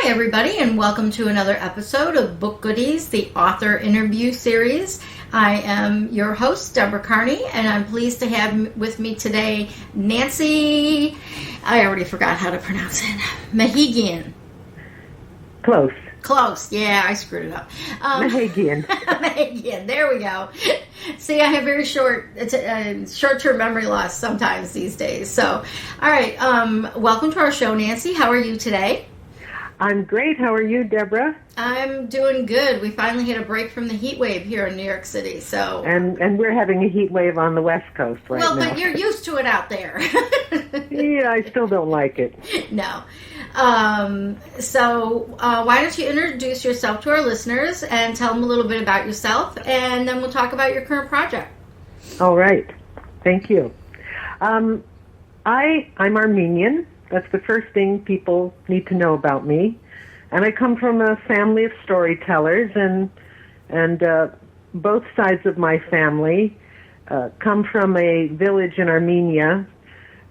Hi, everybody, and welcome to another episode of Book Goodies, the author interview series. I am your host, Deborah Carney, and I'm pleased to have with me today Nancy, I already forgot how to pronounce it, Mehagian. Close. Yeah, I screwed it up. Mehagian. Mehagian. There we go. See, I have very short-term memory loss sometimes these days. So, all right. Welcome to our show, Nancy. How are you today? I'm great. How are you, Deborah? I'm doing good. We finally had a break from the heat wave here in New York City. So, and we're having a heat wave on the West Coast right now. Well, but you're used to it out there. Yeah, I still don't like it. No. So why don't you introduce yourself to our listeners and tell them a little bit about yourself, and then we'll talk about your current project. All right. Thank you. I'm Armenian. That's the first thing people need to know about me. And I come from a family of storytellers, and both sides of my family come from a village in Armenia.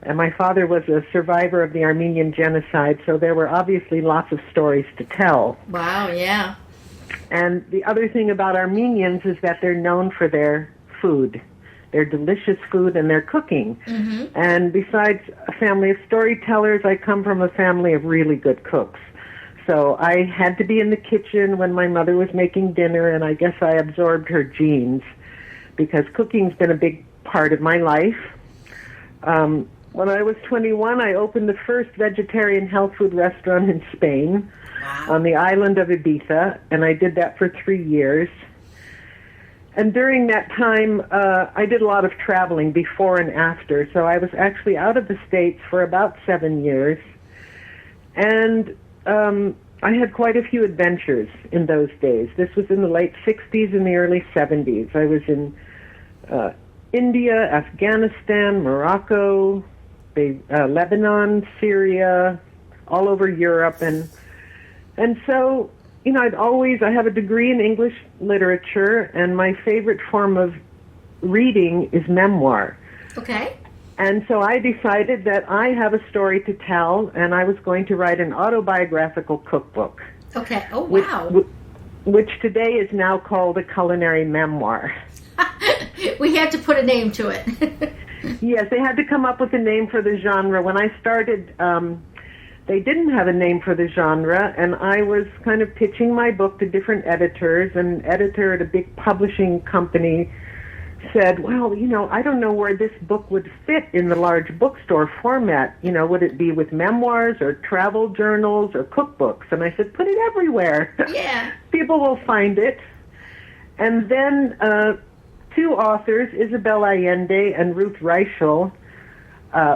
And my father was a survivor of the Armenian genocide, so there were obviously lots of stories to tell. Wow, yeah. And the other thing about Armenians is that they're known for their food, their delicious food and their cooking. Mm-hmm. And besides a family of storytellers, I come from a family of really good cooks. So I had to be in the kitchen when my mother was making dinner, and I guess I absorbed her genes because cooking's been a big part of my life. When I was 21, I opened the first vegetarian health food restaurant in Spain. Wow. On the island of Ibiza, and I did that for 3 years. And during that time, I did a lot of traveling before and after, so I was actually out of the States for about 7 years. And I had quite a few adventures in those days. This was in the late 60s and the early 70s. I was in India, Afghanistan, Morocco, Lebanon, Syria, all over Europe, and so, you know, I have a degree in English literature, and my favorite form of reading is memoir. Okay. And so I decided that I have a story to tell, and I was going to write an autobiographical cookbook. Okay. Oh, wow. Which today is now called a culinary memoir. We had to put a name to it. Yes, they had to come up with a name for the genre. When I started, they didn't have a name for the genre, and I was kind of pitching my book to different editors, and an editor at a big publishing company said, well, you know, I don't know where this book would fit in the large bookstore format. You know, would it be with memoirs or travel journals or cookbooks? And I said, put it everywhere. Yeah. People will find it. And then two authors, Isabel Allende and Ruth Reichel,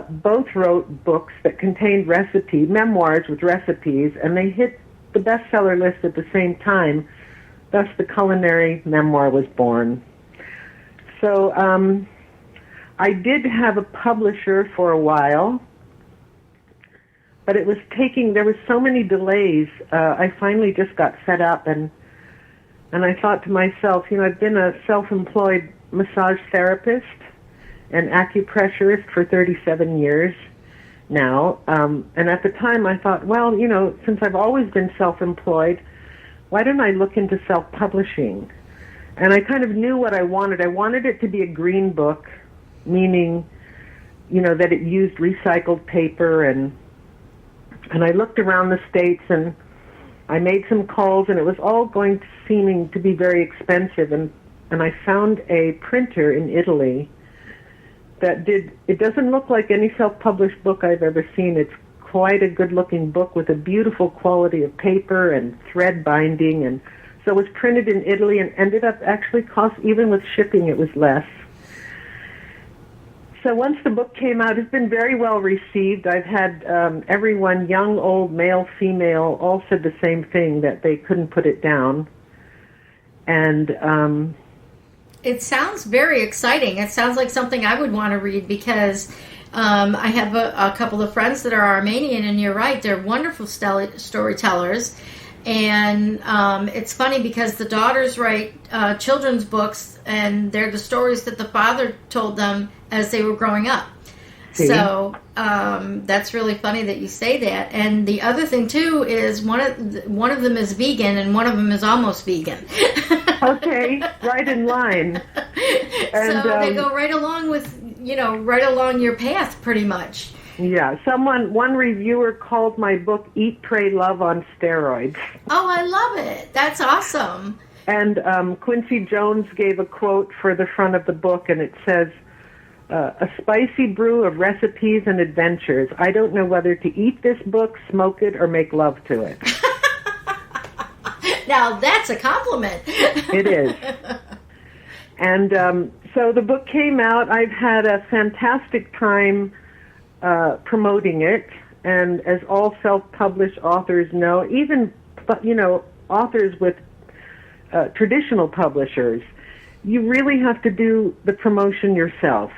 both wrote books that contained memoirs with recipes, and they hit the bestseller list at the same time. Thus, the culinary memoir was born. So I did have a publisher for a while, but there was so many delays, I finally just got fed up, and I thought to myself, you know, I've been a self-employed massage therapist and acupressurist for 37 years now. And at the time I thought, well, you know, since I've always been self-employed, why don't I look into self-publishing? And I kind of knew what I wanted. I wanted it to be a green book, meaning, you know, that it used recycled paper. And I looked around the States, and I made some calls, and it was all seeming to be very expensive. And I found a printer in Italy it doesn't look like any self-published book I've ever seen. It's quite a good-looking book with a beautiful quality of paper and thread binding. And so it was printed in Italy and ended up actually even with shipping, it was less. So once the book came out, it's been very well received. I've had everyone, young, old, male, female, all said the same thing, that they couldn't put it down. And it sounds very exciting. It sounds like something I would want to read because I have a couple of friends that are Armenian, and you're right, they're wonderful storytellers. And it's funny because the daughters write children's books, and they're the stories that the father told them as they were growing up. See? So that's really funny that you say that. And the other thing too is one of them is vegan and one of them is almost vegan. Okay, right in line. And, so they go right along with, right along your path pretty much. Yeah, one reviewer called my book Eat, Pray, Love on Steroids. Oh, I love it. That's awesome. And Quincy Jones gave a quote for the front of the book, and it says, a spicy brew of recipes and adventures. I don't know whether to eat this book, smoke it, or make love to it. Now, that's a compliment. It is. And so the book came out. I've had a fantastic time promoting it. And as all self-published authors know, even, authors with traditional publishers, you really have to do the promotion yourself.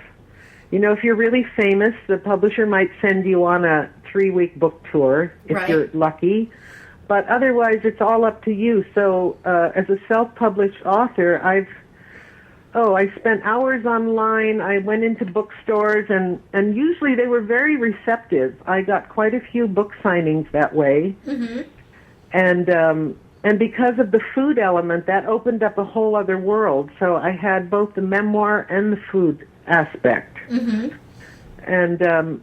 If you're really famous, the publisher might send you on a 3-week book tour if right. you're lucky. But otherwise, it's all up to you. So as a self-published author, I spent hours online. I went into bookstores, and usually they were very receptive. I got quite a few book signings that way. Mm-hmm. And because of the food element, that opened up a whole other world. So I had both the memoir and the food aspect. Mm-hmm. And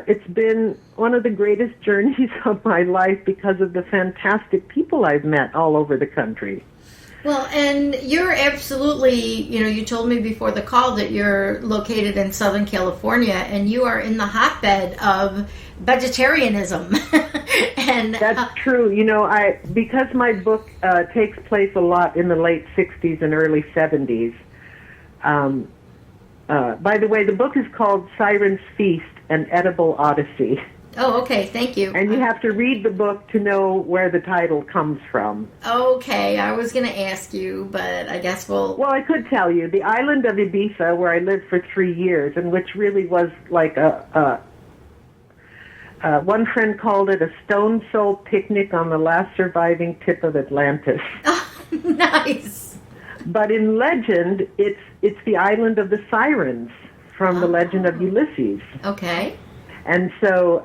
it's been one of the greatest journeys of my life because of the fantastic people I've met all over the country. Well, and you're absolutely, you told me before the call that you're located in Southern California, and you are in the hotbed of vegetarianism. And that's true. Because my book takes place a lot in the late 60s and early 70s. By the way, the book is called Siren's Feast, an Edible Odyssey. Oh, okay. Thank you. And you have to read the book to know where the title comes from. Okay. I was going to ask you, but I guess we'll... Well, I could tell you. The island of Ibiza, where I lived for 3 years, and which really was like one friend called it a stone soul picnic on the last surviving tip of Atlantis. Oh, nice. But in legend, it's the island of the Sirens from the legend of Ulysses. Okay. And so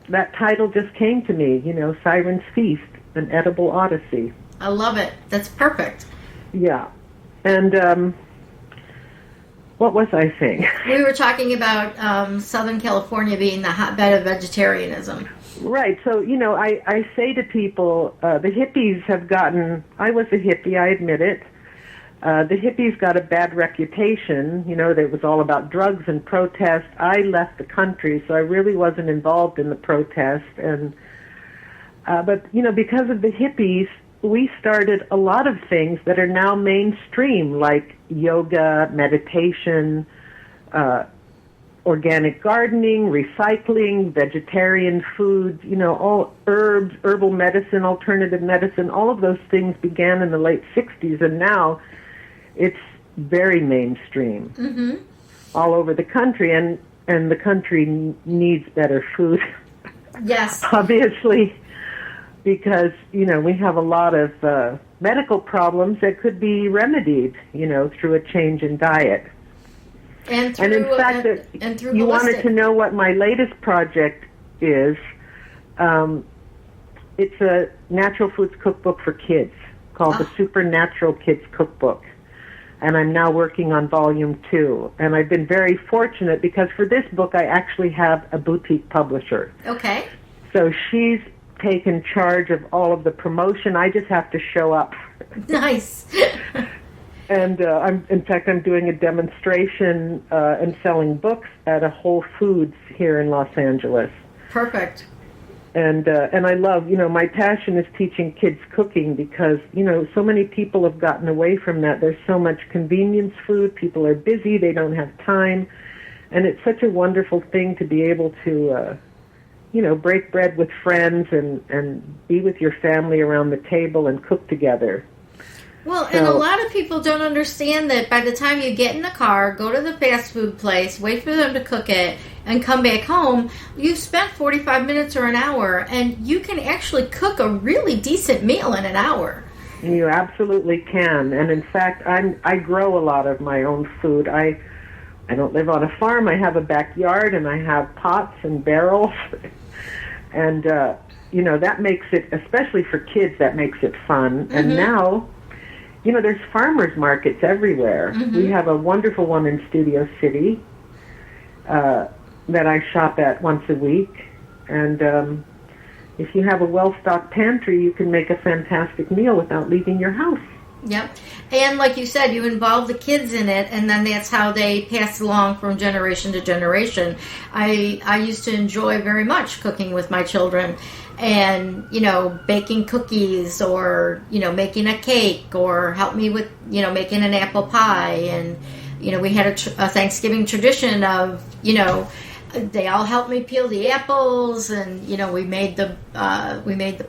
that title just came to me, Siren's Feast, an Edible Odyssey. I love it. That's perfect. Yeah. And what was I saying? We were talking about Southern California being the hotbed of vegetarianism. Right. So, I say to people, the hippies have gotten, I was a hippie, I admit it. The hippies got a bad reputation, that it was all about drugs and protest. I left the country, so I really wasn't involved in the protest. And but because of the hippies, we started a lot of things that are now mainstream, like yoga, meditation, organic gardening, recycling, vegetarian foods, all herbs, herbal medicine, alternative medicine. All of those things began in the late 60s, and now it's very mainstream all over the country, and the country needs better food. Yes. Obviously, because, we have a lot of medical problems that could be remedied, through a change in diet. And through, in fact, and through you holistic. wanted to know what my latest project is. It's a natural foods cookbook for kids called the Supernatural Kids Cookbook. And I'm now working on volume 2. And I've been very fortunate because for this book I actually have a boutique publisher. Okay. So she's taken charge of all of the promotion. I just have to show up. Nice. And I'm doing a demonstration and selling books at a Whole Foods here in Los Angeles. Perfect. And I love, my passion is teaching kids cooking because, so many people have gotten away from that. There's so much convenience food. People are busy. They don't have time. And it's such a wonderful thing to be able to, break bread with friends and be with your family around the table and cook together. Well, and a lot of people don't understand that by the time you get in the car, go to the fast food place, wait for them to cook it, and come back home, you've spent 45 minutes or an hour, and you can actually cook a really decent meal in an hour. You absolutely can. And in fact, I grow a lot of my own food. I don't live on a farm. I have a backyard, and I have pots and barrels. And, that makes it, especially for kids, that makes it fun. Mm-hmm. And now, there's farmers markets everywhere. Mm-hmm. We have a wonderful one in Studio City that I shop at once a week. And if you have a well-stocked pantry, you can make a fantastic meal without leaving your house. Yep. And like you said, you involve the kids in it, and then that's how they pass along from generation to generation. I used to enjoy very much cooking with my children and, baking cookies or, making a cake or help me with, making an apple pie. And, we had a Thanksgiving tradition of, they all helped me peel the apples, and we made the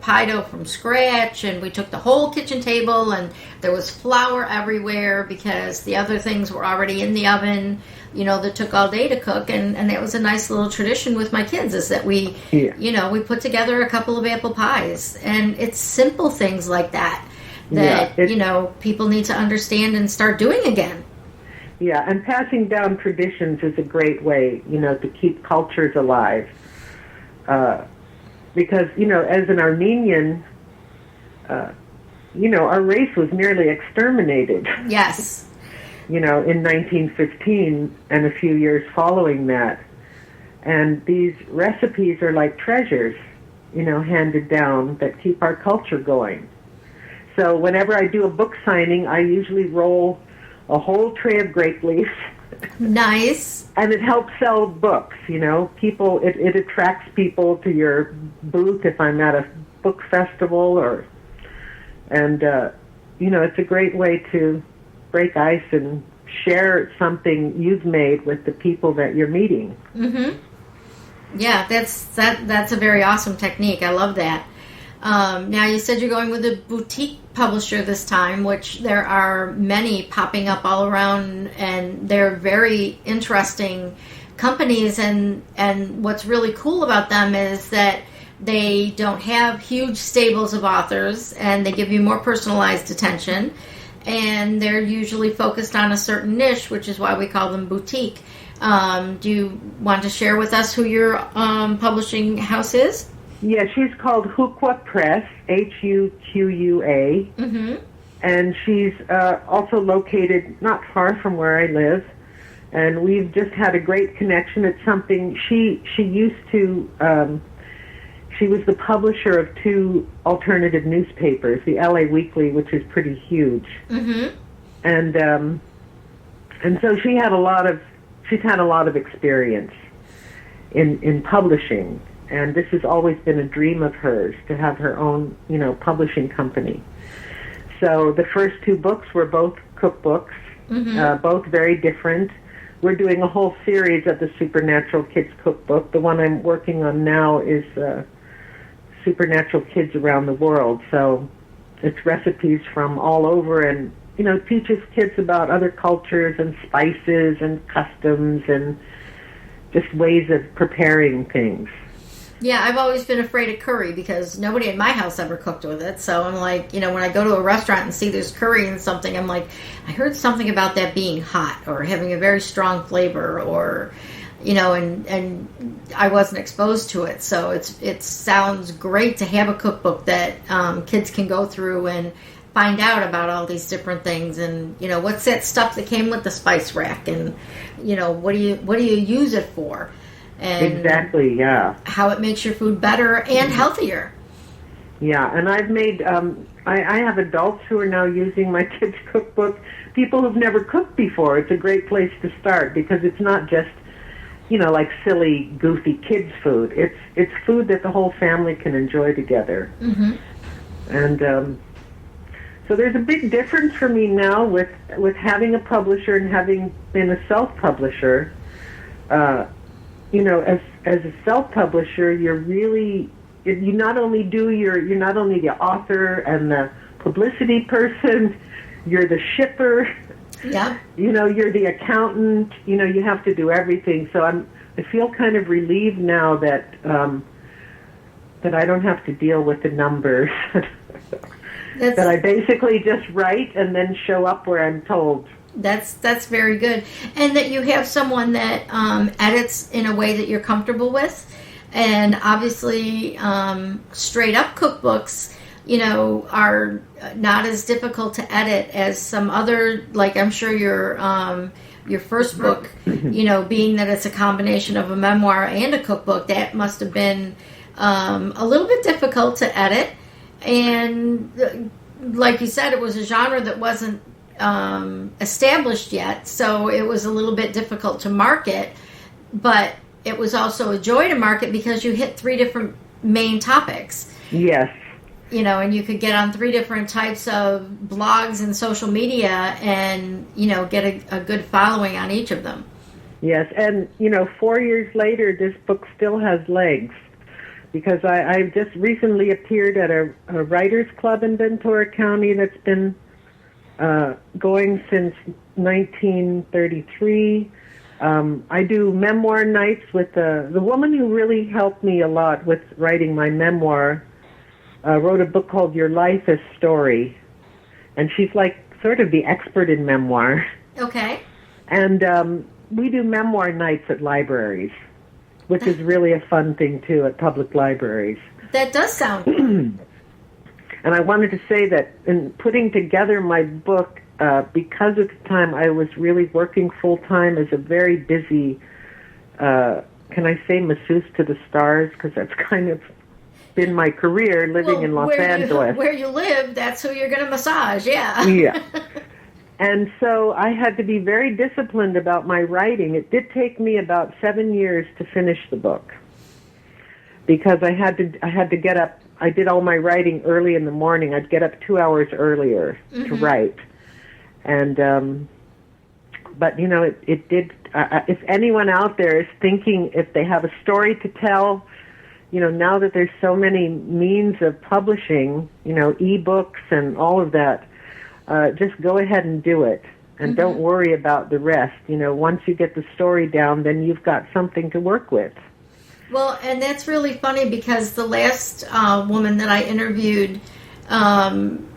pie dough from scratch, and we took the whole kitchen table, and there was flour everywhere because the other things were already in the oven, that took all day to cook, and that was a nice little tradition with my kids, is that we we put together a couple of apple pies, and it's simple things like that people need to understand and start doing again. Yeah, and passing down traditions is a great way, to keep cultures alive. Because, as an Armenian, our race was nearly exterminated. Yes. In 1915 and a few years following that. And these recipes are like treasures, handed down that keep our culture going. So whenever I do a book signing, I usually roll a whole tray of grape leaf. Nice. And it helps sell books, People, it attracts people to your booth if I'm at a book festival and it's a great way to break ice and share something you've made with the people that you're meeting. Mm-hmm. Yeah, that's a very awesome technique. I love that. Now, you said you're going with a boutique publisher this time, which there are many popping up all around, and they're very interesting companies. And what's really cool about them is that they don't have huge stables of authors, and they give you more personalized attention. And they're usually focused on a certain niche, which is why we call them boutique. Do you want to share with us who your publishing house is? Yeah, she's called Huqua Press, Huqua. Mm-hmm. And she's also located not far from where I live. And we've just had a great connection. It's something she used to... she was the publisher of 2 alternative newspapers, the LA Weekly, which is pretty huge. Mm-hmm. And so she's had a lot of experience in publishing. And this has always been a dream of hers, to have her own, publishing company. So the first 2 books were both cookbooks, mm-hmm. Both very different. We're doing a whole series of the Supernatural Kids Cookbook. The one I'm working on now is Supernatural Kids Around the World. So it's recipes from all over, and, teaches kids about other cultures and spices and customs and just ways of preparing things. Yeah, I've always been afraid of curry because nobody in my house ever cooked with it. So I'm like, when I go to a restaurant and see there's curry in something, I'm like, I heard something about that being hot or having a very strong flavor, or, and I wasn't exposed to it. So it sounds great to have a cookbook that kids can go through and find out about all these different things, and what's that stuff that came with the spice rack, and what do you use it for. And exactly, yeah. How it makes your food better and healthier. Yeah, and I've made, I have adults who are now using my kids' cookbook, people who've never cooked before. It's a great place to start because it's not just, like silly, goofy kids' food. It's food that the whole family can enjoy together. Mm-hmm. And so there's a big difference for me now with having a publisher and having been a self-publisher. As a self-publisher, you're not only the author and the publicity person, you're the shipper. Yeah. You're the accountant. You have to do everything. So I feel kind of relieved now that I don't have to deal with the numbers. That I basically just write and then show up where I'm told. That's very good. And that you have someone that edits in a way that you're comfortable with. And obviously, straight up cookbooks, are not as difficult to edit as some other, like I'm sure your first book, being that it's a combination of a memoir and a cookbook, that must have been a little bit difficult to edit. And like you said, it was a genre that wasn't established yet, so it was a little bit difficult to market, but it was also a joy to market because you hit 3 different main topics. Yes. And you could get on 3 different types of blogs and social media and, get a good following on each of them. Yes, and, 4 years later, this book still has legs because I just recently appeared at a writers club in Ventura County that's been going since 1933. I do memoir nights with the woman who really helped me a lot with writing my memoir. Wrote a book called Your Life is Story, and she's like sort of the expert in memoir. Okay. And we do memoir nights at libraries, which is really a fun thing too at public libraries. That does sound fun. And I wanted to say that in putting together my book, because at the time I was really working full-time as a very busy, can I say masseuse to the stars? Because that's kind of been my career living in Los Angeles. Where you live, that's who you're going to massage, yeah. Yeah. And so I had to be very disciplined about my writing. It did take me about 7 years to finish the book because I had to get up. I did all my writing early in the morning. I'd get up 2 hours earlier to write. And, but, it did, if anyone out there is thinking if they have a story to tell, now that there's so many means of publishing, ebooks and all of that, just go ahead and do it. And don't worry about the rest. Once you get the story down, then you've got something to work with. Well, and that's really funny because the last woman that I interviewed in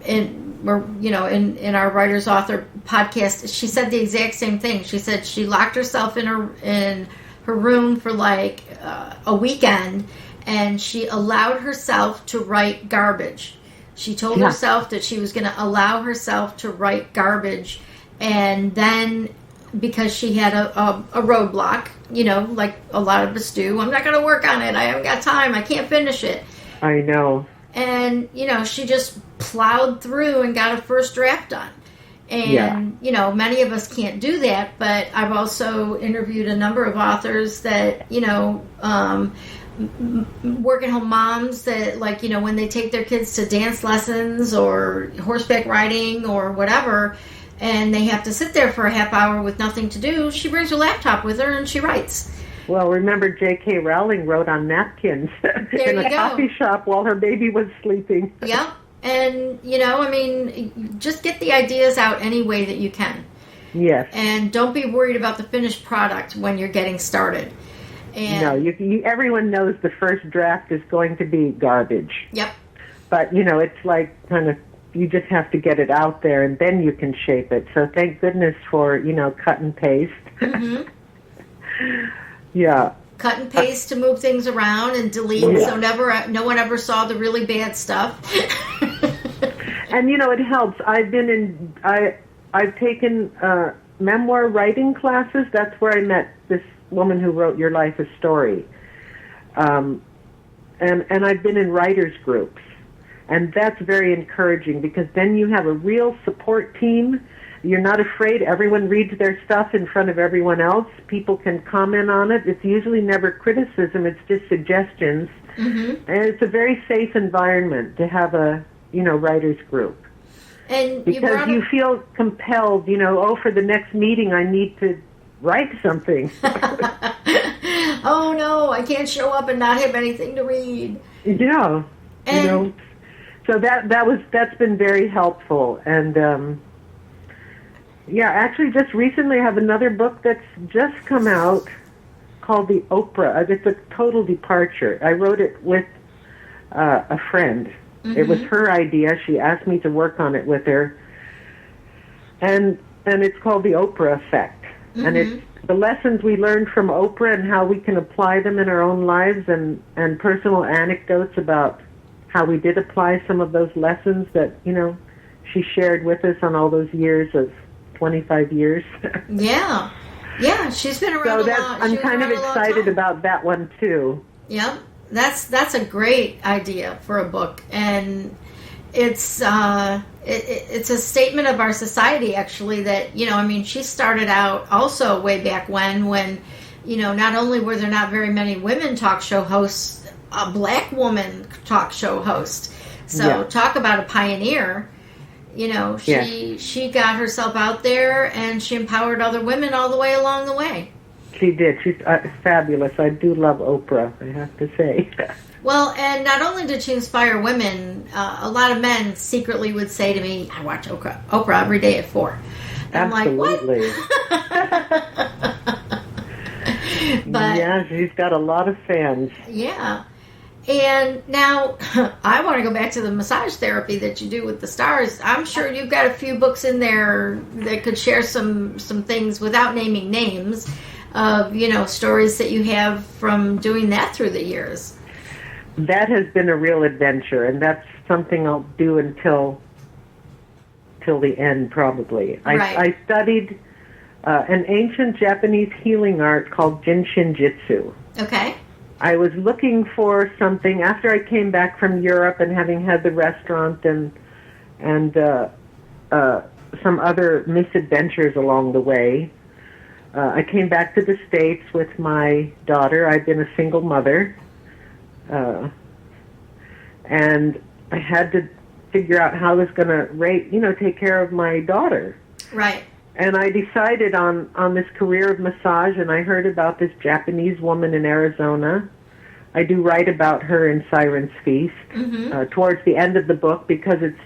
our writer's author podcast, she said the exact same thing. She said she locked herself in her room for like a weekend, and she allowed herself to write garbage. She told herself that she was going to allow herself to write garbage, and then because she had a roadblock, like a lot of us do, I'm not going to work on it. I haven't got time. I can't finish it. I know. And, she just plowed through and got a first draft done. And, many of us can't do that, but I've also interviewed a number of authors that, working home moms that, like, when they take their kids to dance lessons or horseback riding or whatever, and they have to sit there for a half hour with nothing to do, she brings her laptop with her and she writes. Well, remember J.K. Rowling wrote on napkins in a coffee shop while her baby was sleeping. Yep. And, just get the ideas out any way that you can. Yes. And don't be worried about the finished product when you're getting started. And no, everyone knows the first draft is going to be garbage. Yep. But, it's like kind of, you just have to get it out there and then you can shape it. So thank goodness for, cut and paste. Mm-hmm. Yeah. Cut and paste to move things around and delete, so no one ever saw the really bad stuff. And it helps. I've taken memoir writing classes. That's where I met this woman who wrote Your Life is Story. And I've been in writers groups, and that's very encouraging because then you have a real support team. You're not afraid. Everyone reads their stuff in front of everyone else. People can comment on it. It's usually never criticism. It's just suggestions. Mm-hmm. And it's a very safe environment to have a, writer's group. And because you feel compelled, for the next meeting I need to write something. Oh, no, I can't show up and not have anything to read. Yeah. And so that's been very helpful. And, actually, just recently I have another book that's just come out called The Oprah. It's a total departure. I wrote it with a friend. Mm-hmm. It was her idea. She asked me to work on it with her. And and it's called The Oprah Effect. Mm-hmm. And it's the lessons we learned from Oprah and how we can apply them in our own lives, and personal anecdotes about how we did apply some of those lessons that, she shared with us on all those years of 25 years. Yeah. Yeah, she's been around a lot. I'm kind of excited about that one, too. Yeah, that's a great idea for a book. And it's it's a statement of our society, actually, that, she started out also way back when, not only were there not very many women talk show hosts, a black woman talk show host. So talk about a pioneer. She got herself out there and she empowered other women all the way along the way. She did. She's fabulous. I do love Oprah, I have to say. Well, and not only did she inspire women, a lot of men secretly would say to me, I watch Oprah every day at 4. And Absolutely. I'm like, what? But, yeah, she's got a lot of fans. Yeah. And now I want to go back to the massage therapy that you do with the stars. I'm sure you've got a few books in there that could share some things without naming names of, stories that you have from doing that through the years. That has been a real adventure, and that's something I'll do until the end, probably. Right. I studied an ancient Japanese healing art called Jinshin Jitsu. Okay. I was looking for something after I came back from Europe and having had the restaurant and some other misadventures along the way. I came back to the States with my daughter. I'd been a single mother. And I had to figure out how I was going to take care of my daughter. Right. And I decided on this career of massage, and I heard about this Japanese woman in Arizona. I do write about her in Siren's Feast towards the end of the book, because it's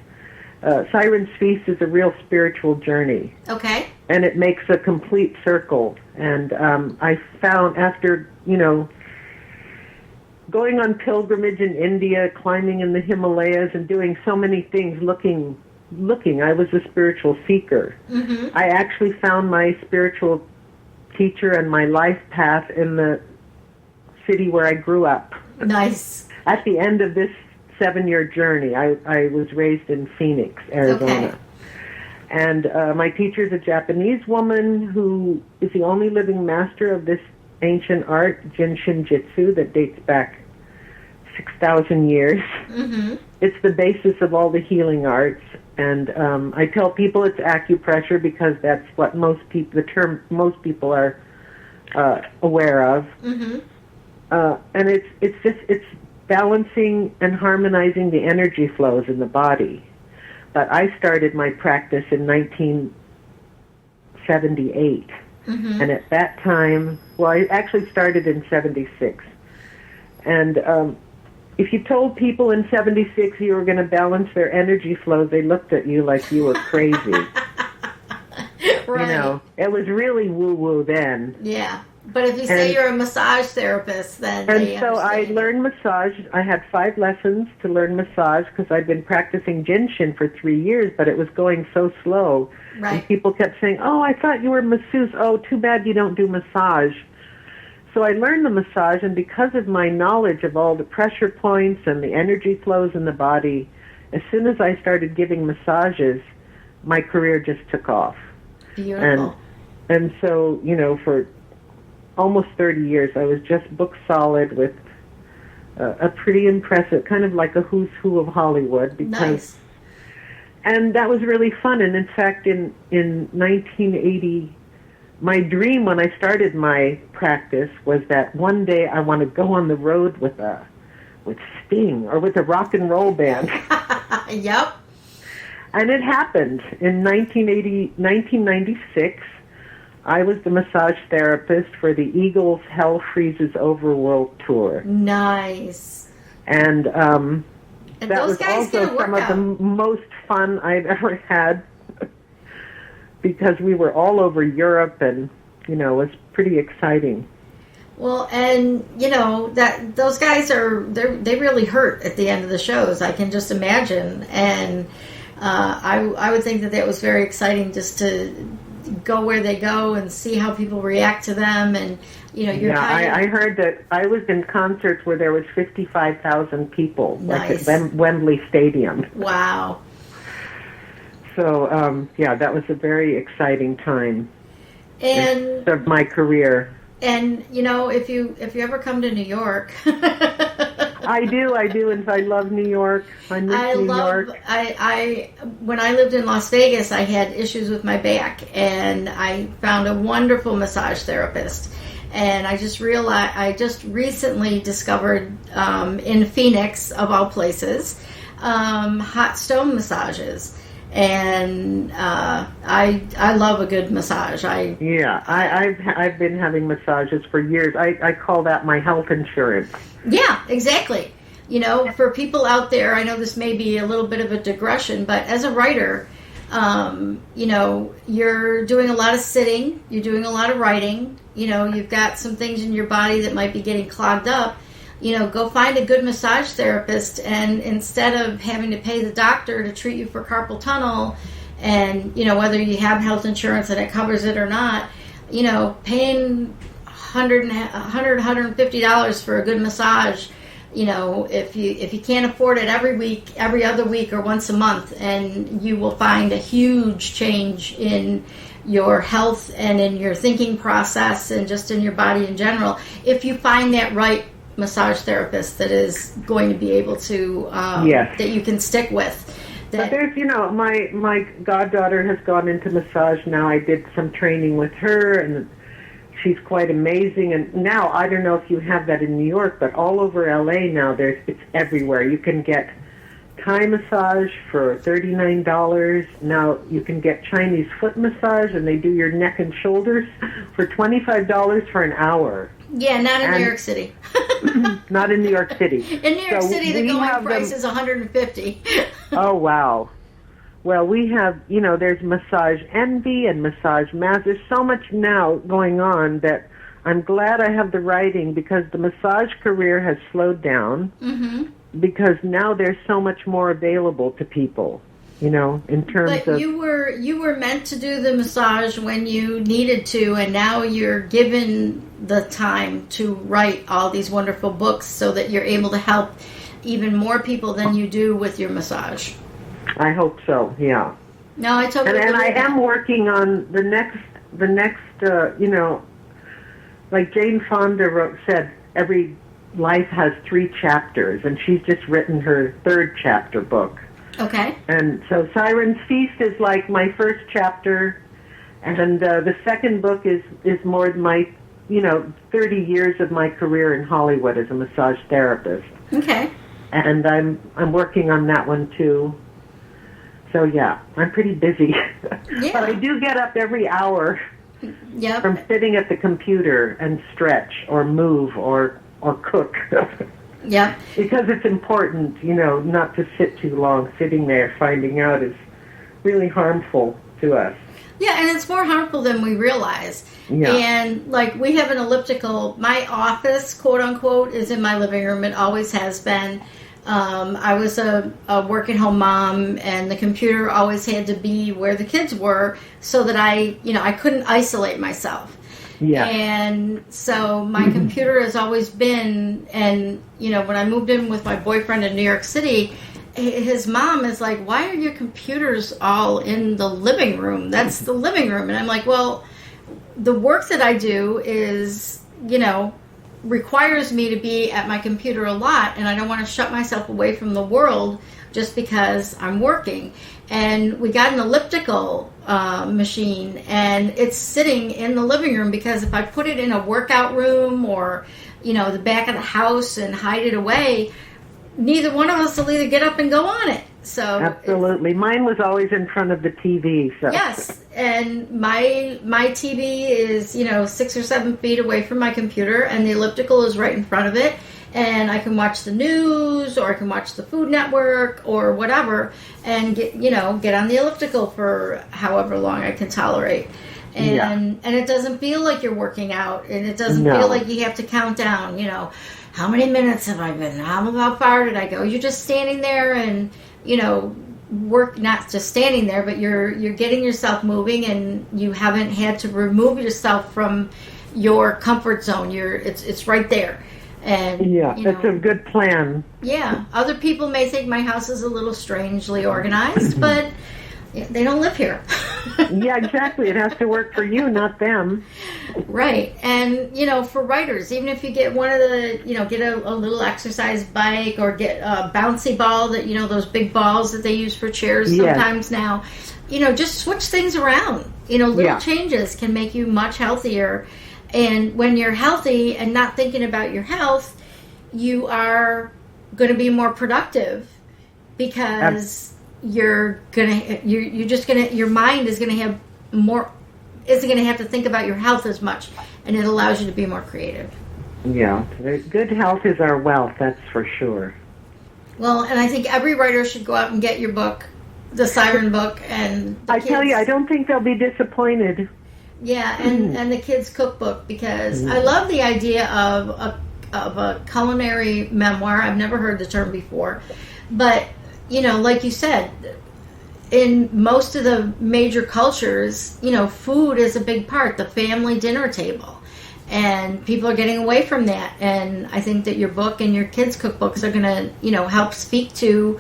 Siren's Feast is a real spiritual journey. Okay. And it makes a complete circle. And I found after, going on pilgrimage in India, climbing in the Himalayas, and doing so many things, looking, I was a spiritual seeker. Mm-hmm. I actually found my spiritual teacher and my life path in the city where I grew up. Nice. At the end of this 7-year journey, I was raised in Phoenix, Arizona. Okay. And my teacher is a Japanese woman who is the only living master of this ancient art, Jinshin Jitsu, that dates back 6,000 years. Mm-hmm. It's the basis of all the healing arts. And I tell people it's acupressure because that's what the term most people are aware of. Mm-hmm. And it's balancing and harmonizing the energy flows in the body. But I started my practice in 1978. Mm-hmm. And at that time, I actually started in 76. And if you told people in 76 you were going to balance their energy flows, they looked at you like you were crazy. Right. It was really woo-woo then. Yeah. But if you say you're a massage therapist, then And so I learned massage. I had 5 lessons to learn massage because I'd been practicing Jinshin for 3 years, but it was going so slow. Right. And people kept saying, oh, I thought you were a masseuse. Oh, too bad you don't do massage. So I learned the massage, and because of my knowledge of all the pressure points and the energy flows in the body, as soon as I started giving massages, my career just took off. Beautiful. And so, for almost 30 years, I was just book solid with a pretty impressive, kind of like a who's who of Hollywood. Nice. And that was really fun. And in fact, in 1980, my dream when I started my practice was that one day I want to go on the road with Sting or with a rock and roll band. Yep. And it happened. In 1996, I was the massage therapist for the Eagles' Hell Freezes Over World Tour. Nice. And that was also some of the most fun I've ever had because we were all over Europe and, it was pretty exciting. Well, and, that those guys they really hurt at the end of the shows. I can just imagine. And I would think that was very exciting just to go where they go and see how people react to them, and you're I heard that I was in concerts where there was 55,000 people, nice. Like at Wembley Stadium. Wow. So that was a very exciting time of my career. And if you ever come to New York. I do, and I love New York. I miss New York. When I lived in Las Vegas, I had issues with my back, and I found a wonderful massage therapist. And I just recently discovered in Phoenix, of all places, hot stone massages. And I love a good massage. I've been having massages for years. I call that my health insurance. Yeah, exactly. For people out there, I know this may be a little bit of a digression, but as a writer, you're doing a lot of sitting, you're doing a lot of writing, you've got some things in your body that might be getting clogged up. Go find a good massage therapist, and instead of having to pay the doctor to treat you for carpal tunnel, and whether you have health insurance and it covers it or not, paying $150 for a good massage, if you can't afford it every week, every other week, or once a month, and you will find a huge change in your health and in your thinking process and just in your body in general, if you find that right massage therapist that is going to be able to that you can stick with. But there's my goddaughter has gone into massage now. I did some training with her, and she's quite amazing. And now I don't know if you have that in New York, but all over LA now it's everywhere. You can get Thai massage for $39. Now you can get Chinese foot massage, and they do your neck and shoulders for $25 for an hour. Yeah, not in New York City. Not in New York City. In New York City, the going price is $150. Oh, wow. Well, we have, there's massage envy and massage mad. There's so much now going on that I'm glad I have the writing, because the massage career has slowed down, because now there's so much more available to people. In terms of... But you were meant to do the massage when you needed to, and now you're given the time to write all these wonderful books so that you're able to help even more people than you do with your massage. I hope so, yeah. No, I totally And I am working on the next like Jane Fonda said, every life has 3 chapters, and she's just written her 3rd chapter book. Okay. And so Siren's Feast is like my first chapter, and the second book is more my 30 years of my career in Hollywood as a massage therapist. Okay. And I'm working on that one too. So yeah, I'm pretty busy. Yeah. But I do get up every hour from sitting at the computer and stretch or move or cook. Yeah. Because it's important, not to sit too long. Sitting there finding out is really harmful to us. Yeah, and it's more harmful than we realize. Yeah. And, we have an elliptical. My office, quote unquote, is in my living room. It always has been. I was a work-at-home mom, and the computer always had to be where the kids were so that I couldn't isolate myself. Yeah. And so my computer has always been, and, when I moved in with my boyfriend in New York City, his mom is like, why are your computers all in the living room? That's the living room. And I'm like, well, the work that I do is, requires me to be at my computer a lot, and I don't want to shut myself away from the world just because I'm working. And we got an elliptical machine, and it's sitting in the living room, because if I put it in a workout room or, the back of the house and hide it away, neither one of us will either get up and go on it. So absolutely. Mine was always in front of the TV. So. Yes, and my TV is 6 or 7 feet away from my computer, and the elliptical is right in front of it, and I can watch the news, or I can watch the Food Network or whatever, and get on the elliptical for however long I can tolerate. And it doesn't feel like you're working out, and it doesn't feel like you have to count down, how many minutes have I been? How far did I go? You're just standing there and, not just standing there, but you're getting yourself moving, and you haven't had to remove yourself from your comfort zone. It's right there. And that's a good plan. Yeah, other people may think my house is a little strangely organized, but they don't live here. Yeah, exactly. It has to work for you, not them. Right. And, for writers, even if you get one of the, get a little exercise bike, or get a bouncy ball that, those big balls that they use for chairs sometimes now, just switch things around. Little changes can make you much healthier. And when you're healthy and not thinking about your health, you are going to be more productive, because your mind is going to have more, isn't going to have to think about your health as much, and it allows you to be more creative. Yeah, good health is our wealth, that's for sure. Well, and I think every writer should go out and get your book, the Siren book, and I tell you, I don't think they'll be disappointed. Yeah, and the kids' cookbook, because I love the idea of a culinary memoir. I've never heard the term before, but like you said, in most of the major cultures, food is a big part, the family dinner table. And people are getting away from that. And I think that your book and your kids' cookbooks are going to, help speak to,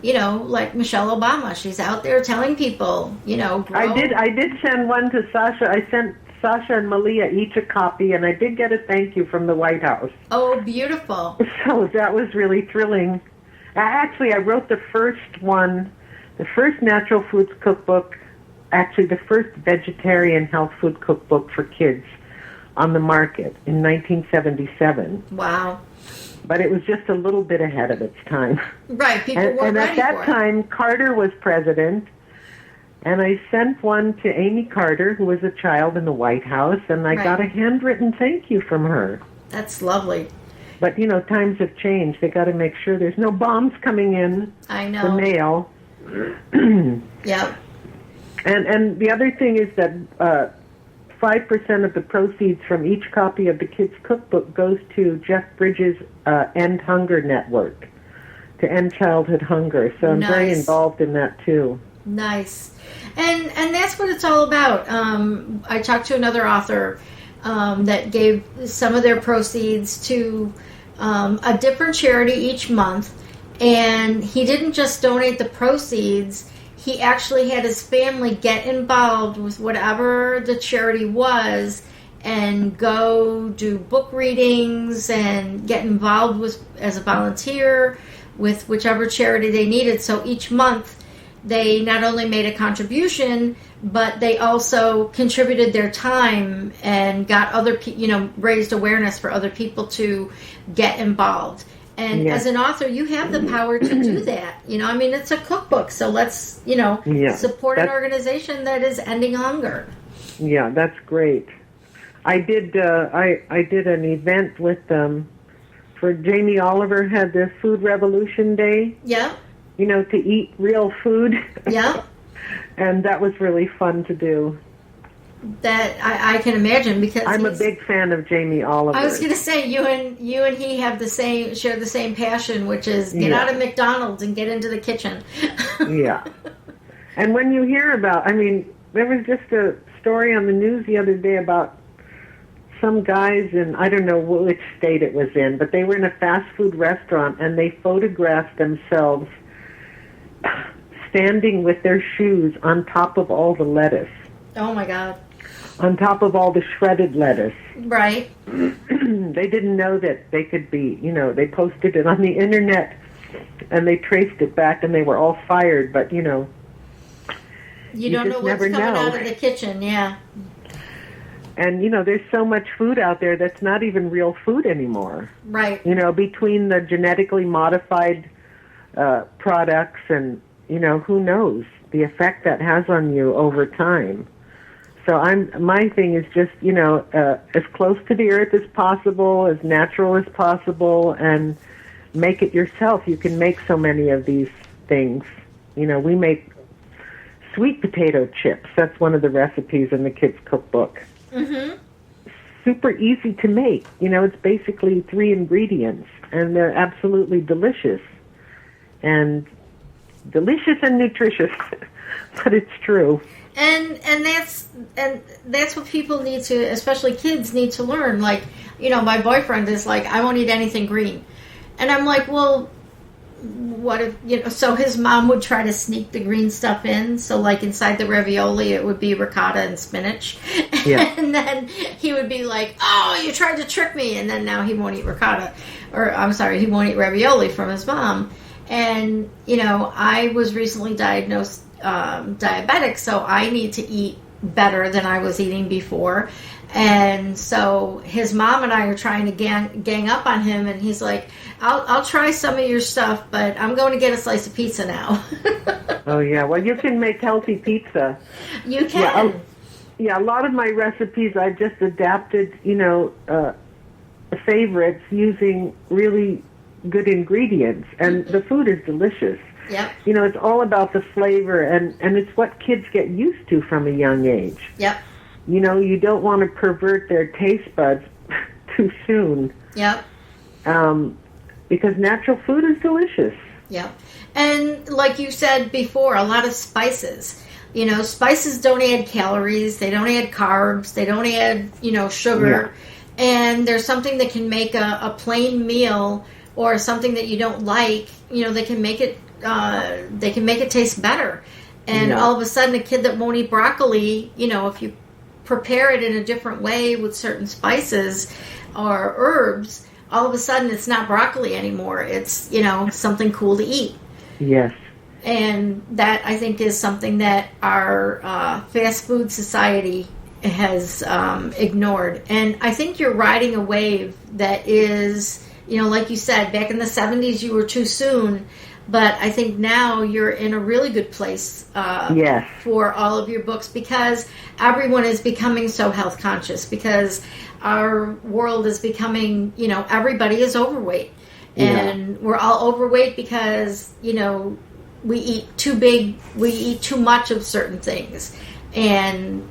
like Michelle Obama. She's out there telling people, grow. I did send one to Sasha. I sent Sasha and Malia each a copy, and I did get a thank you from the White House. Oh, beautiful. So that was really thrilling. Actually, I wrote the first one, the first natural foods cookbook, actually the first vegetarian health food cookbook for kids on the market in 1977. Wow. But it was just a little bit ahead of its time. Right, people weren't and ready at that for it. time, Carter was president, and I sent one to Amy Carter, who was a child in the White House, and I got a handwritten thank you from her. That's lovely. But, times have changed. They got to make sure there's no bombs coming in the mail. Yep. And the other thing is that 5% of the proceeds from each copy of the kids' cookbook goes to Jeff Bridges' End Hunger Network, to end childhood hunger. So I'm very involved in that, too. Nice. And that's what it's all about. I talked to another author that gave some of their proceeds to a different charity each month, and he didn't just donate the proceeds. He actually had his family get involved with whatever the charity was, and go do book readings and get involved with as a volunteer with whichever charity they needed. So each month they not only made a contribution, but they also contributed their time and got other raised awareness for other people to get involved. And as an author, you have the power to do that. It's a cookbook, so let's support an organization that is ending hunger. Yeah, that's great. I did I did an event with for Jamie Oliver had the Food Revolution Day. Yeah. To eat real food. Yeah. And that was really fun to do. That I can imagine, because I'm a big fan of Jamie Oliver. I was going to say you and he have share the same passion, which is get out of McDonald's and get into the kitchen. Yeah. And when you hear about, there was just a story on the news the other day about some guys in, I don't know which state it was in, but they were in a fast food restaurant and they photographed themselves standing with their shoes on top of all the lettuce. Oh my God. On top of all the shredded lettuce. Right. They didn't know that they could be, they posted it on the internet and they traced it back and they were all fired, but you don't know what's coming out of the kitchen, yeah. And, there's so much food out there that's not even real food anymore. Right. Between the genetically modified products and, who knows the effect that has on you over time. So my thing is just, as close to the earth as possible, as natural as possible, and make it yourself. You can make so many of these things. We make sweet potato chips. That's one of the recipes in the kids' cookbook. Mm-hmm. Super easy to make. It's basically 3 ingredients, and they're absolutely delicious. And, delicious and nutritious, but it's true. And that's what people need to, especially kids, need to learn. Like, my boyfriend is like, I won't eat anything green. And I'm like, well, what if, so his mom would try to sneak the green stuff in. So like inside the ravioli, it would be ricotta and spinach. Yeah. And then he would be like, oh, you tried to trick me. And then now he won't eat ricotta. Or I'm sorry, he won't eat ravioli from his mom. And, I was recently diagnosed diabetic, so I need to eat better than I was eating before. And so his mom and I are trying to gang up on him, and he's like, I'll try some of your stuff, but I'm going to get a slice of pizza now. Oh, yeah. Well, you can make healthy pizza. You can. Yeah, a lot of my recipes I just adapted, favorites using really good ingredients, and the food is delicious. Yep. It's all about the flavor, and it's what kids get used to from a young age. Yep. You don't want to pervert their taste buds too soon. Yep. Because natural food is delicious. Yep. And like you said before, a lot of spices. Spices don't add calories, they don't add carbs, they don't add, sugar. Yeah. And there's something that can make a plain meal or something that you don't like, they can make it taste better. And all of a sudden, a kid that won't eat broccoli, if you prepare it in a different way with certain spices or herbs, all of a sudden it's not broccoli anymore. It's, something cool to eat. Yes. And that, I think, is something that our fast food society has ignored. And I think you're riding a wave that is, like you said, back in the 70s you were too soon, but I think now you're in a really good place for all of your books, because everyone is becoming so health conscious, because our world is becoming, everybody is overweight. And we're all overweight because, we eat too much of certain things. And,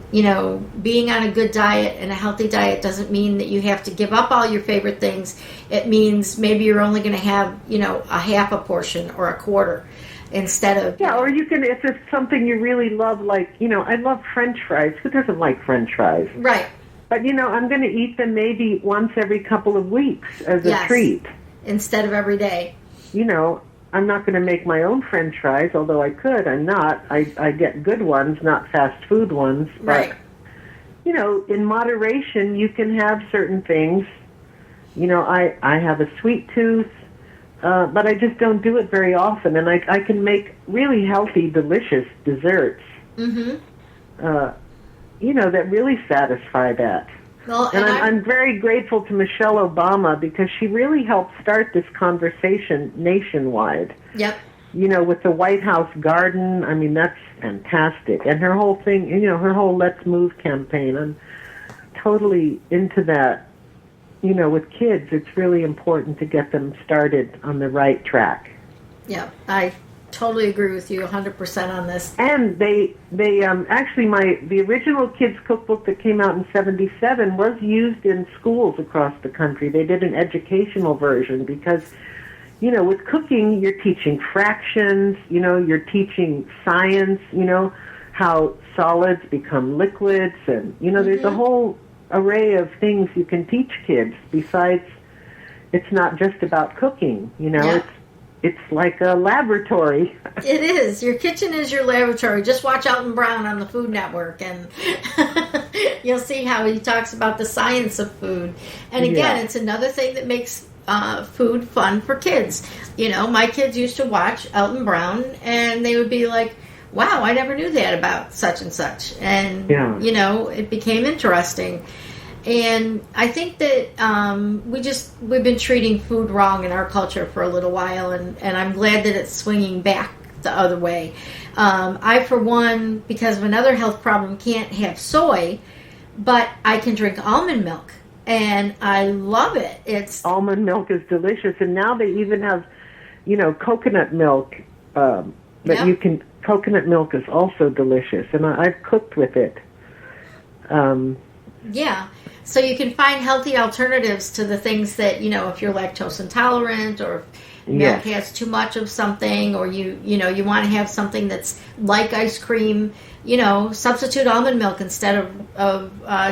being on a good diet and a healthy diet doesn't mean that you have to give up all your favorite things. It means maybe you're only going to have, a half a portion or a quarter instead of... Yeah, or you can, if it's something you really love, like, I love French fries. Who doesn't like French fries? Right. But, I'm going to eat them maybe once every couple of weeks as a treat. Instead of every day. I'm not going to make my own French fries, although I could. I'm not. I get good ones, not fast food ones. But, right. In moderation, you can have certain things. I have a sweet tooth, but I just don't do it very often. And I can make really healthy, delicious desserts, that really satisfy that. Well, and I'm very grateful to Michelle Obama, because she really helped start this conversation nationwide. Yep. With the White House garden, I mean, that's fantastic. And her whole thing, her whole Let's Move campaign, I'm totally into that. With kids, it's really important to get them started on the right track. Yeah, I totally agree with you 100% on this. And they actually, the original kids cookbook that came out in 1977 was used in schools across the country. They did an educational version because, with cooking, you're teaching fractions, you're teaching science, how solids become liquids, and, there's a whole array of things you can teach kids besides, it's not just about cooking, It's like a laboratory. It is. Your kitchen is your laboratory. Just watch Alton Brown on the Food Network, and you'll see how he talks about the science of food. And again, it's another thing that makes food fun for kids. My kids used to watch Alton Brown, and they would be like, wow, I never knew that about such and such. And, it became interesting. And I think that we've been treating food wrong in our culture for a little while, and I'm glad that it's swinging back the other way. I, for one, because of another health problem, can't have soy, but I can drink almond milk, and I love it. Almond milk is delicious, and now they even have, coconut milk that you can. Coconut milk is also delicious, and I've cooked with it. Yeah. So you can find healthy alternatives to the things that, if you're lactose intolerant or milk has too much of something, or you want to have something that's like ice cream, substitute almond milk instead of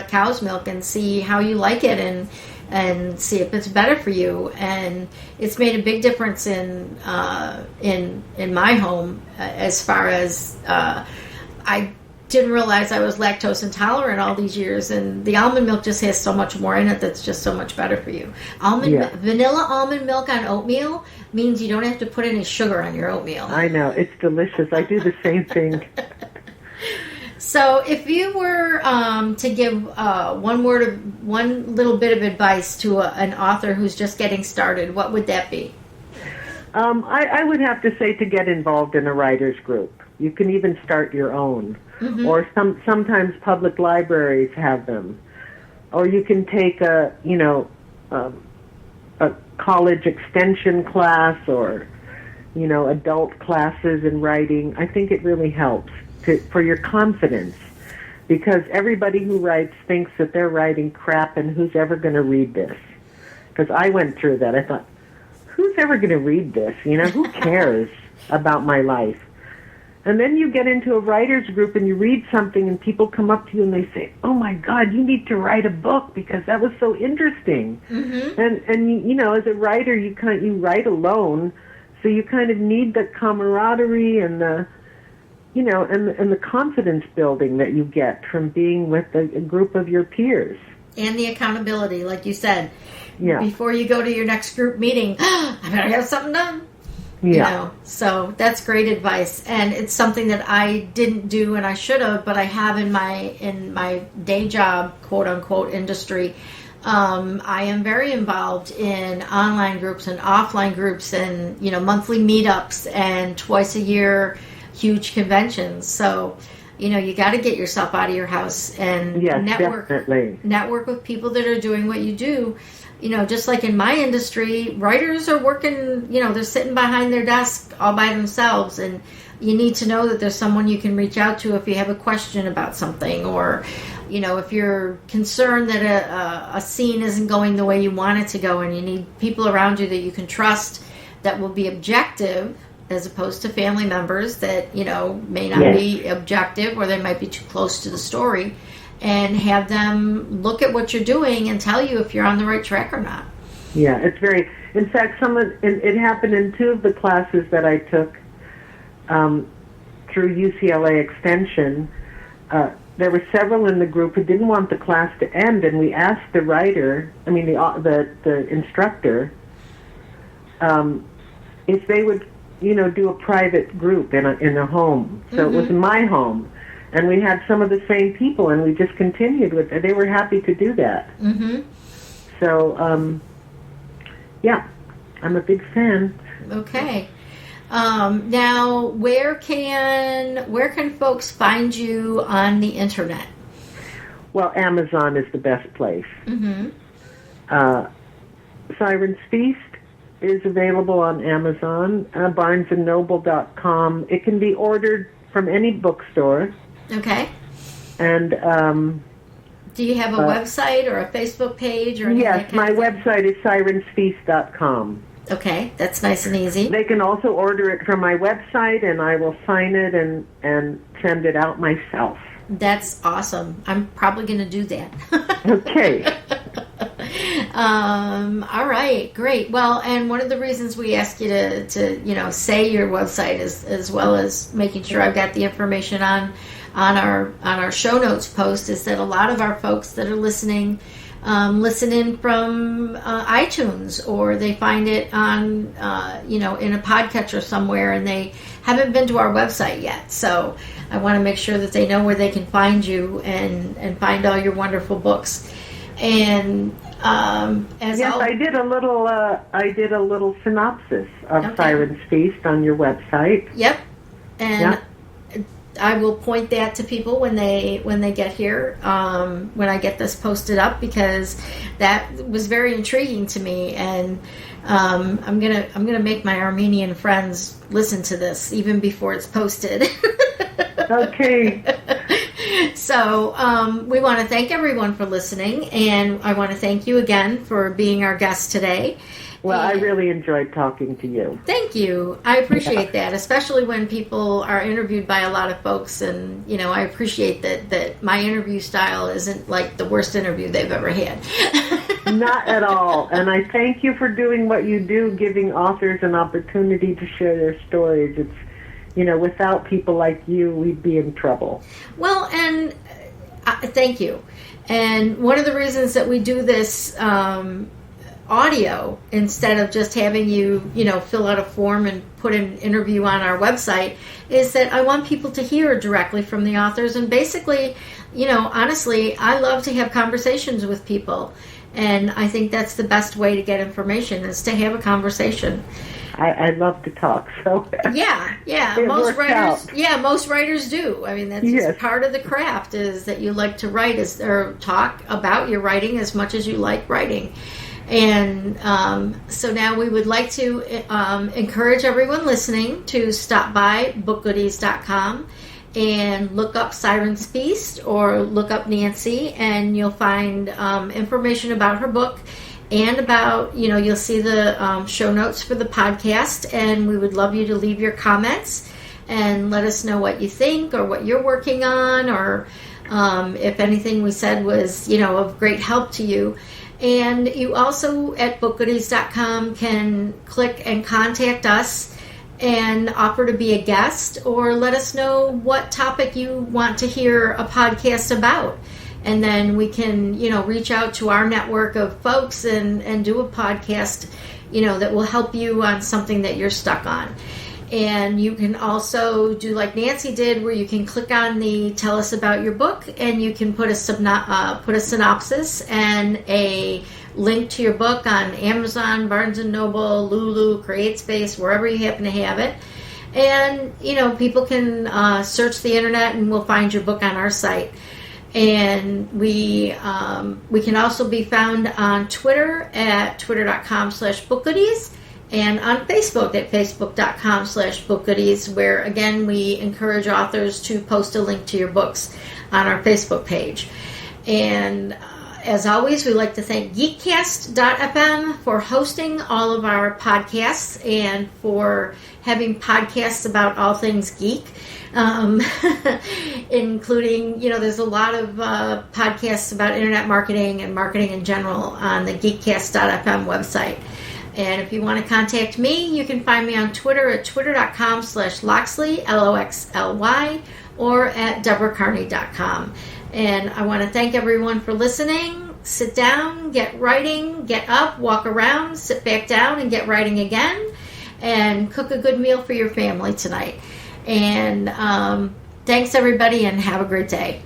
cow's milk and see how you like it and see if it's better for you. And it's made a big difference in my home as far as I didn't realize I was lactose intolerant all these years, and the almond milk just has so much more in it that's just so much better for you. Vanilla almond milk on oatmeal means you don't have to put any sugar on your oatmeal. I know, it's delicious. I do the same thing. So if you were to give one little bit of advice to an author who's just getting started, what would that be? I would have to say to get involved in a writer's group. You can even start your own. Mm-hmm. Or sometimes public libraries have them. Or you can take a college extension class, or adult classes in writing. I think it really helps for your confidence, because everybody who writes thinks that they're writing crap, and who's ever going to read this? Because I went through that. I thought, who's ever going to read this? Who cares about my life? And then you get into a writer's group and you read something and people come up to you and they say, oh my God, you need to write a book because that was so interesting. Mm-hmm. And as a writer, you write alone, so you kind of need the camaraderie and the, and the confidence building that you get from being with a group of your peers. And the accountability, like you said. Yeah. Before you go to your next group meeting, I better have something done. Yeah. So that's great advice, and it's something that I didn't do and I should have, but I have in my day job, quote unquote, industry. I am very involved in online groups and offline groups, and monthly meetups and twice a year huge conventions. So you got to get yourself out of your house and network with people that are doing what you do. Just like in my industry, writers are working, they're sitting behind their desk all by themselves, and you need to know that there's someone you can reach out to if you have a question about something, or, if you're concerned that a scene isn't going the way you want it to go, and you need people around you that you can trust that will be objective, as opposed to family members that, may not be objective, or they might be too close to the story. And have them look at what you're doing and tell you if you're on the right track or not. Yeah, it's very... In fact, it happened in two of the classes that I took through UCLA Extension. There were several in the group who didn't want the class to end, and we asked the instructor, if they would, do a private group in a home. So mm-hmm. It was my home. And we had some of the same people, and we just continued with it. They were happy to do that. Mm-hmm. So, I'm a big fan. Okay. Now, where can folks find you on the internet? Well, Amazon is the best place. Mm-hmm. Siren's Feast is available on Amazon, BarnesandNoble.com. It can be ordered from any bookstore. Okay. And do you have a website or a Facebook page or anything? Yes, my website is sirensfeast.com. Okay, that's nice and easy. They can also order it from my website, and I will sign it and send it out myself. That's awesome. I'm probably going to do that. Okay. All right, great. Well, and one of the reasons we ask you to say your website is as well as making sure I've got the information on our show notes post is that a lot of our folks that are listening listen in from iTunes, or they find it on in a podcatcher somewhere, and they haven't been to our website yet. So I want to make sure that they know where they can find you and find all your wonderful books. And I did a little synopsis of Siren's Feast on your website. Yep, and I will point that to people when they get here, when I get this posted up, because that was very intriguing to me, and I'm gonna make my Armenian friends listen to this even before it's posted. Okay. So we want to thank everyone for listening, and I want to thank you again for being our guest today. Well, I really enjoyed talking to you. Thank you. I appreciate that, especially when people are interviewed by a lot of folks. And, I appreciate that my interview style isn't like the worst interview they've ever had. Not at all. And I thank you for doing what you do, giving authors an opportunity to share their stories. It's, without people like you, we'd be in trouble. Well, and thank you. And one of the reasons that we do this audio instead of just having you, fill out a form and put an interview on our website is that I want people to hear directly from the authors. And basically, honestly, I love to have conversations with people. And I think that's the best way to get information is to have a conversation. I love to talk, so yeah. Most writers do. I mean, that's just part of the craft is that you like to write or talk about your writing as much as you like writing. And so now we would like to encourage everyone listening to stop by BookGoodies.com and look up Siren's Feast or look up Nancy, and you'll find information about her book and about, you'll see the show notes for the podcast, and we would love you to leave your comments and let us know what you think or what you're working on or if anything we said was, of great help to you. And you also at BookGoodies.com can click and contact us and offer to be a guest or let us know what topic you want to hear a podcast about. And then we can, reach out to our network of folks and do a podcast, that will help you on something that you're stuck on. And you can also do like Nancy did, where you can click on the tell us about your book, and you can put a synopsis and a link to your book on Amazon, Barnes & Noble, Lulu, CreateSpace, wherever you happen to have it. And, people can search the internet and we'll find your book on our site. And we can also be found on Twitter at twitter.com/bookgoodies and on Facebook at facebook.com/bookgoodies, where, again, we encourage authors to post a link to your books on our Facebook page. And as always, we'd like to thank Geekcast.fm for hosting all of our podcasts and for having podcasts about all things geek. Including, there's a lot of podcasts about internet marketing and marketing in general on the Geekcast.fm website. And if you want to contact me, you can find me on Twitter at twitter.com/Loxley, LOXLY, or at DeborahCarney.com. And I want to thank everyone for listening. Sit down, get writing, get up, walk around, sit back down, and get writing again. And cook a good meal for your family tonight. And thanks, everybody, and have a great day.